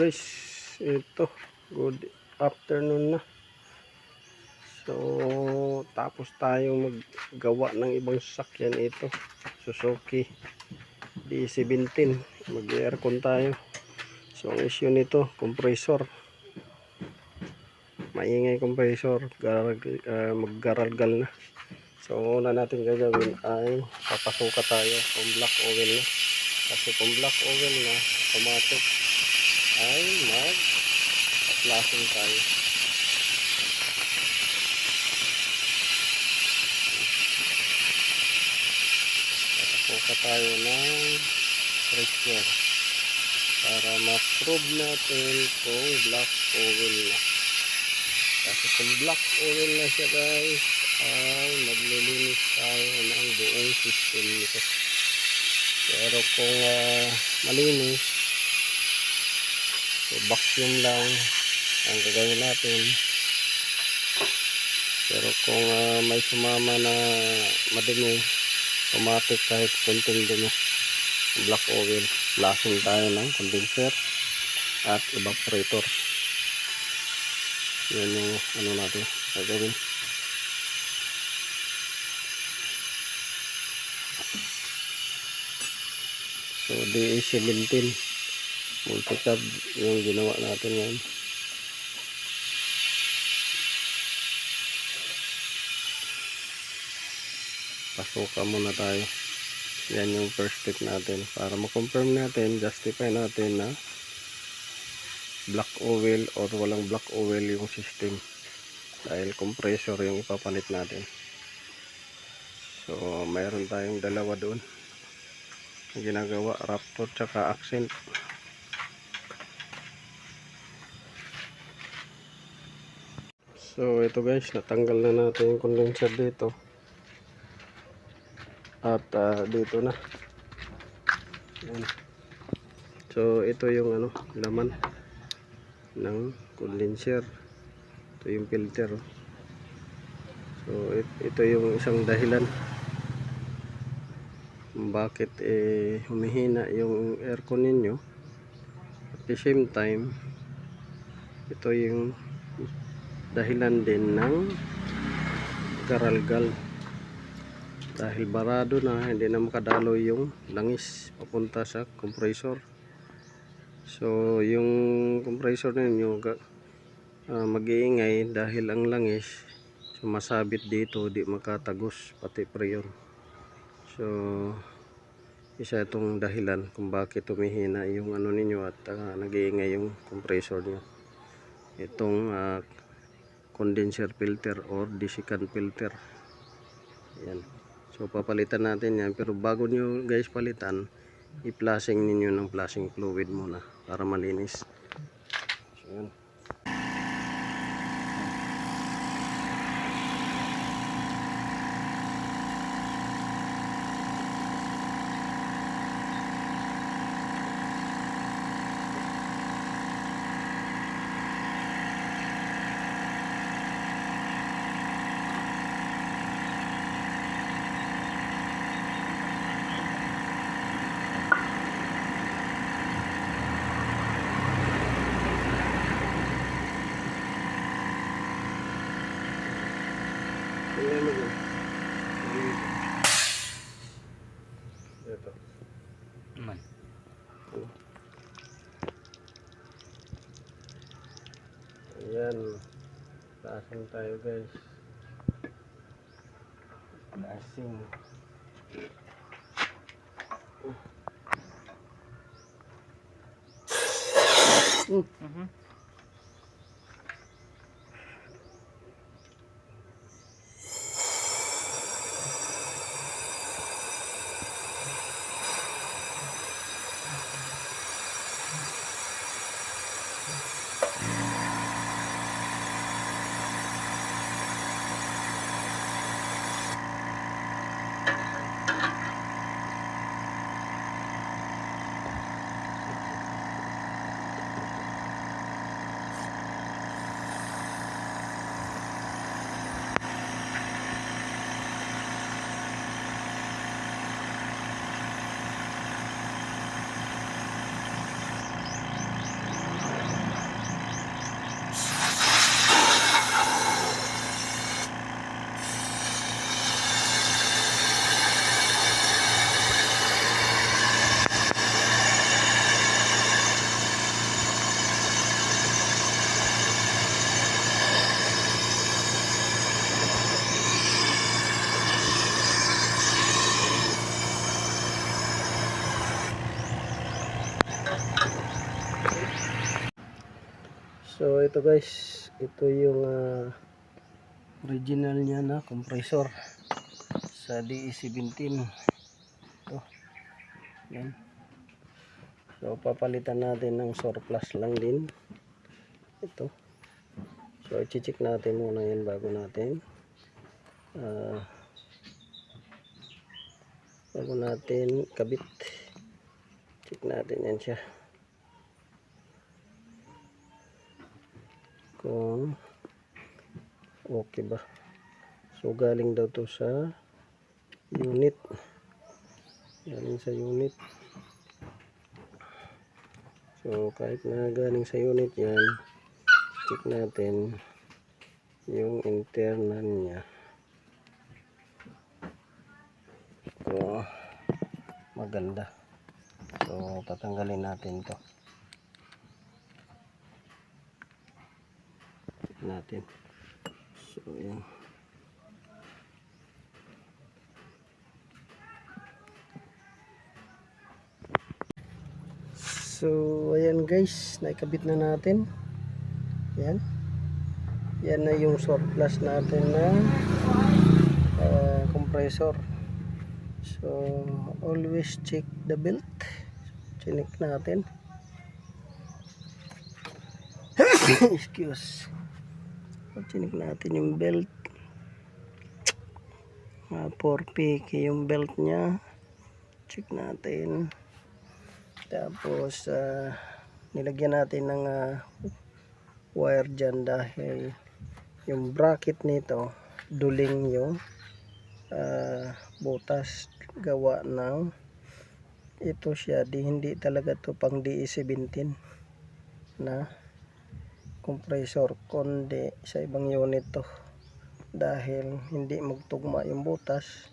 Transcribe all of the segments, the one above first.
guys, ito good afternoon na. So tapos tayo maggawa ng ibang sasakyan. Ito Suzuki D17, mag aircon tayo. So ang issue nito, compressor, maingay compressor, maggaralgal na. So una natin gagawin ay papasuka tayo kung black oil na, kasi kung black oil na automatic ay mag-flashing tayo. Papasuka tayo ng pressure para ma-prove natin kung black oil na. Kasi kung black oil na siya guys, ay maglilinis tayo ng buong system nito. Pero kung malinis, so vacuum lang ang gagawin natin. Pero kung may sumama na madumi, automatic kahit konting dumi, black oil, flashing tayo ng condenser at evaporator. Yan yung ano natin gagawin. So DA17 multi-cab yung ginawa natin yan. Pasuka muna tayo. Yan yung first step natin para ma-confirm natin, justify natin na black oil or walang black oil yung system, dahil compressor yung ipapalit natin. So mayroon tayong dalawa doon na ginagawa, Raptor tsaka Accent. So ito guys, natanggal na natin yung condenser dito at dito na. Yan. So ito yung ano, laman ng condenser. Ito yung filter. So ito yung isang dahilan bakit humihina yung aircon ninyo. At the same time, ito yung dahilan din ng garalgal, dahil barado na, hindi na makadaloy yung langis papunta sa compressor. So yung compressor ninyo mag-iingay dahil ang langis sumasabit dito, di makatagos pati preyon. So isa itong dahilan kung bakit tumihina yung ano ninyo at nag-iingay yung compressor nyo. Itong condenser filter or desiccant filter. Yan. So papalitan natin yan, pero bago nyo guys palitan, i-flushing ninyo ng flushing fluid muna para malinis. So yan. Ito. Man. Ayan. Flashing tayo guys. Flashing. So ito guys, ito yung original niya na compressor sa DE17. Ito. Yan. So papalitan natin ng surplus lang din. Ito. So i-check natin muna yan bago natin kabit. Check natin yan siya. Kung okay ba. So galing daw to sa unit. Galing sa unit. So kahit na galing sa unit yan, check natin yung internal niya. So maganda. So tatanggalin natin to. Check natin. So yan. So ayan guys, naikabit na natin. Yan. Yan na yung surplus natin na compressor. So always check the belt. Chinik natin. Excuse. Chinik natin yung belt. 4PK yung belt nya. Check natin. Tapos nilagyan natin ng wire dyan dahil yung bracket nito duling yung butas gawa ng ito siya hindi talaga to pang DE17 na compressor kundi sa ibang unit to dahil hindi magtugma yung butas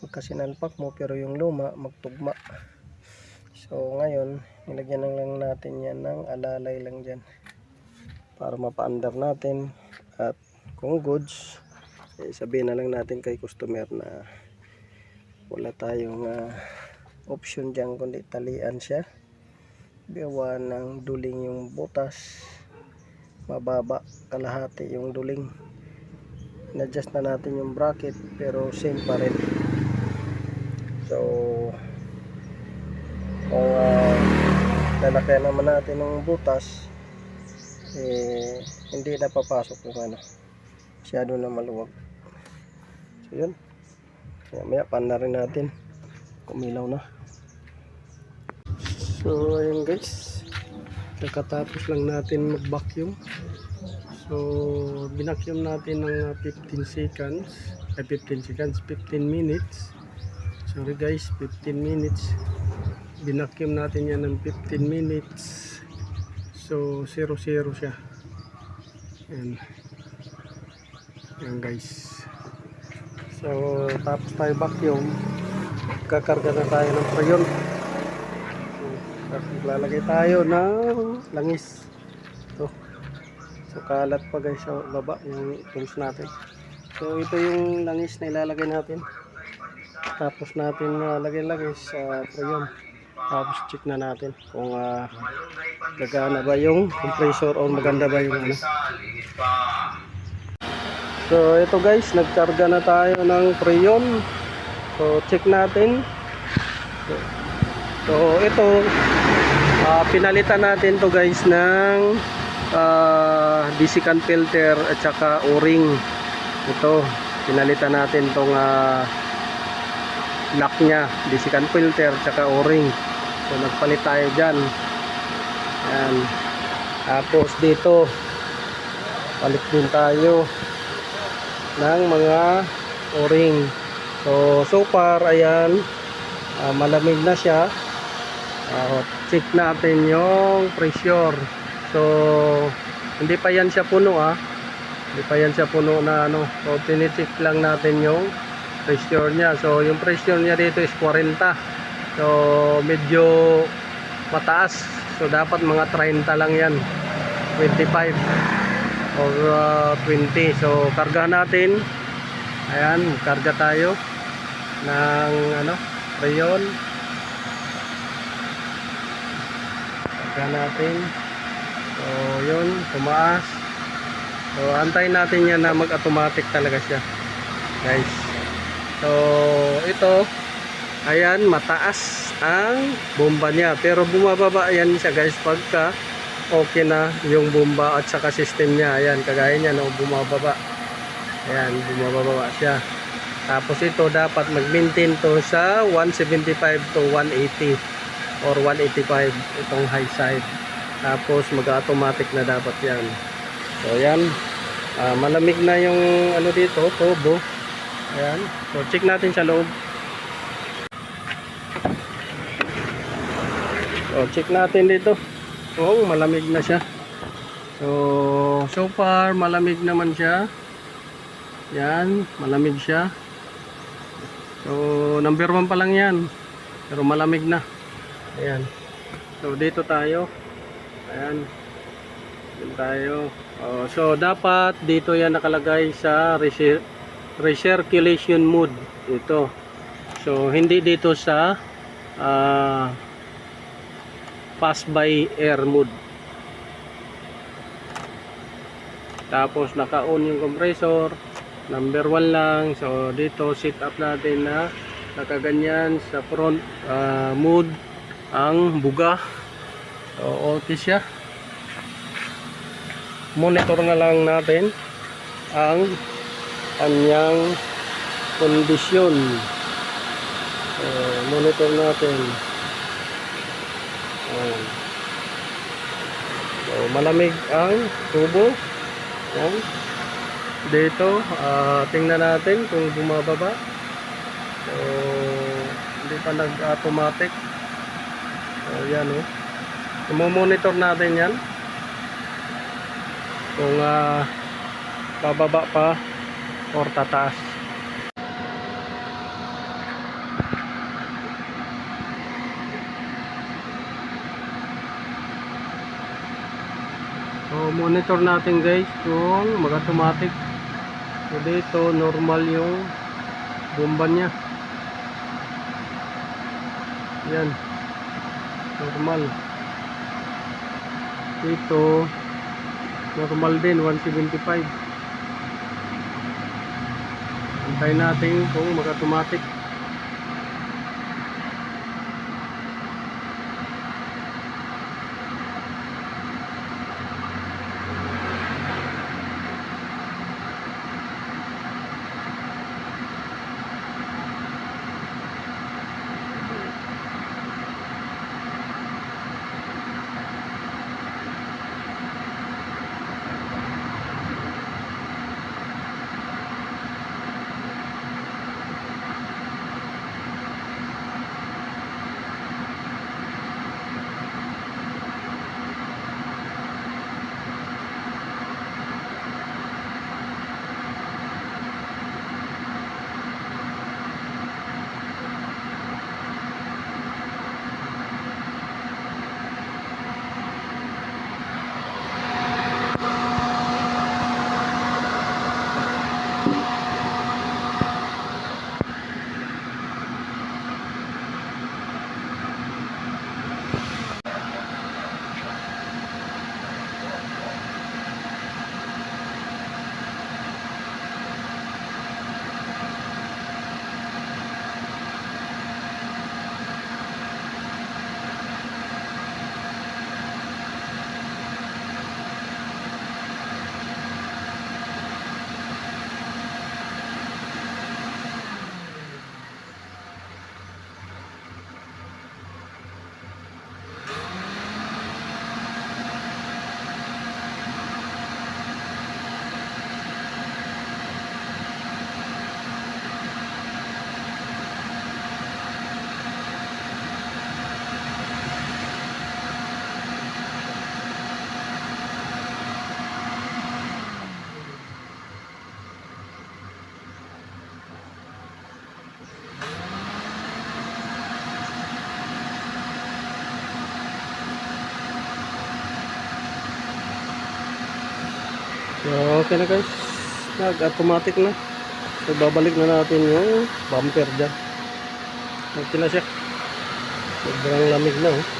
magkasinalpak mo pero yung luma magtugma. So ngayon nilagyan lang natin yan ng alalay lang dyan para mapa-under natin at kung goods sabihin na lang natin kay customer na wala tayong option dyan kundi talian siya gawa ng duling yung butas mababa kalahati yung duling. Na-adjust na natin yung bracket pero same pa rin. So kung lalakyan naman natin ng butas hindi na papasok yung masyado na maluwag. So yun, maya pan na rin natin kumilaw na. So ayun guys, kakatapos lang natin mag vacuum. So binacuum natin ng 15 minutes. Sorry guys, 15 minutes. Binacuum natin yan ng 15 minutes. So 0-0 siya. Yan. Yan guys. So tapos tayo vacuum, kakarga na tayo ng freon. Tapos lalagay tayo ng langis. Ito. So kalat pa guys sa baba yung tools natin. So ito yung langis na ilalagay natin. Tapos natin lagay-lagay sa freon. Tapos check na natin kung gagana ba yung compressor o maganda ba yung So ito guys, nagkarga na tayo ng freon. So check natin. So ito pinalitan natin to guys ng desiccant filter at saka o-ring. Ito pinalitan natin tong lock nya, desiccant filter at saka o-ring. So nagpalit tayo dyan. Ayan. Tapos dito palit din tayo ng mga o-ring. So far ayan, malamig na siya. Check natin yung pressure. So hindi pa yan siya puno hindi pa yan siya puno na so tinicheck lang natin yung pressure niya. So yung pressure niya dito is 40. So medyo mataas. So dapat mga 30 lang yan, 25 or 20. So karga natin. Ayan, karga tayo ng freon. Karga natin. So yun, tumaas. So antayin natin yan na mag-automatic talaga siya, guys. So ito, ayan, mataas ang bomba niya, pero bumababa yan siya, guys, pagka okay na yung bomba at saka system niya. Ayan, kagaya niya, no, bumababa. Ayan, bumababa siya. Tapos ito dapat mag-maintain to sa 175 to 180 or 185 itong high side. Tapos mag-automatic na dapat yan. So ayan, malamig na yung ano dito, turbo. Ayan, so check natin sa loob. So check natin dito. Oh, malamig na siya. So far malamig naman siya. Yan, malamig siya. So number 1 pa lang yan, pero malamig na. Ayan. So dito tayo. Ayan. Dito tayo. So dapat dito yan nakalagay sa recirculation mode. Ito. So hindi dito sa pass by air mode. Tapos naka-on yung compressor. Number 1 lang. So dito set up natin na nakaganyan sa front mode ang buga. So okay siya. Monitor na lang natin ang kanyang kondisyon. Monitor natin. So malamig ang tubo. Yan. Dito, tingnan natin kung bumababa. So, hindi pa nag-automatic. So, yan o. Monitor natin yan. Kung bababa pa or tataas. So, monitor natin, guys, kung mag-automatic. So dito normal yung bomba niya. Yan, normal. Dito normal din, 175. Antayin natin kung mag-automatic. So okay na, guys, nag-automatic na. So babalik na natin yung bumper dyan. Okay na siya. Sobrang lamig na, oh.